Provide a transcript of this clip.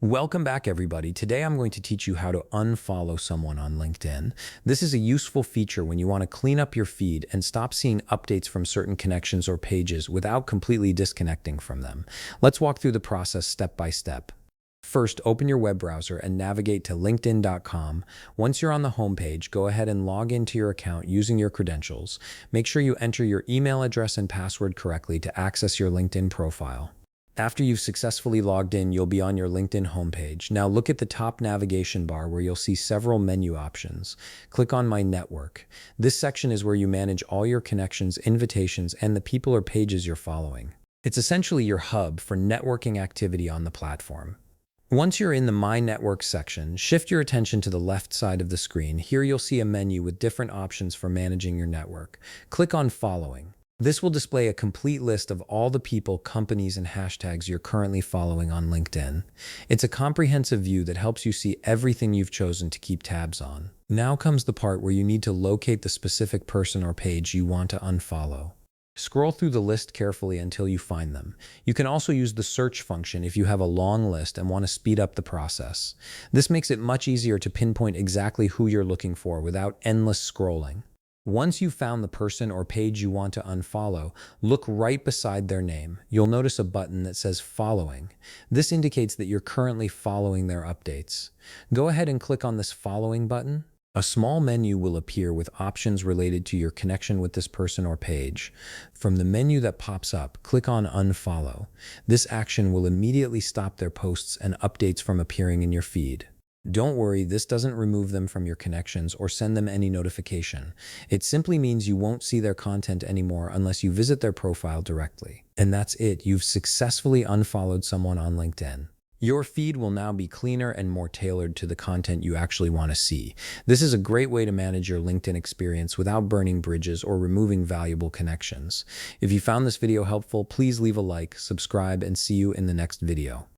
Welcome back, everybody. Today I'm going to teach you how to unfollow someone on LinkedIn. This is a useful feature when you want to clean up your feed and stop seeing updates from certain connections or pages without completely disconnecting from them. Let's walk through the process step by step. First, open your web browser and navigate to linkedin.com. Once you're on the homepage, go ahead and log into your account using your credentials. Make sure you enter your email address and password correctly to access your LinkedIn profile. After you've successfully logged in, you'll be on your LinkedIn homepage. Now look at the top navigation bar where you'll see several menu options. Click on My Network. This section is where you manage all your connections, invitations, and the people or pages you're following. It's essentially your hub for networking activity on the platform. Once you're in the My Network section, shift your attention to the left side of the screen. Here you'll see a menu with different options for managing your network. Click on Following. This will display a complete list of all the people, companies, and hashtags you're currently following on LinkedIn. It's a comprehensive view that helps you see everything you've chosen to keep tabs on. Now comes the part where you need to locate the specific person or page you want to unfollow. Scroll through the list carefully until you find them. You can also use the search function if you have a long list and want to speed up the process. This makes it much easier to pinpoint exactly who you're looking for without endless scrolling. Once you've found the person or page you want to unfollow, look right beside their name. You'll notice a button that says Following. This indicates that you're currently following their updates. Go ahead and click on this Following button. A small menu will appear with options related to your connection with this person or page. From the menu that pops up, click on Unfollow. This action will immediately stop their posts and updates from appearing in your feed. Don't worry, this doesn't remove them from your connections or send them any notification. It simply means you won't see their content anymore unless you visit their profile directly. And that's it. You've successfully unfollowed someone on LinkedIn. Your feed will now be cleaner and more tailored to the content you actually want to see. This is a great way to manage your LinkedIn experience without burning bridges or removing valuable connections. If you found this video helpful, please leave a like, subscribe, and see you in the next video.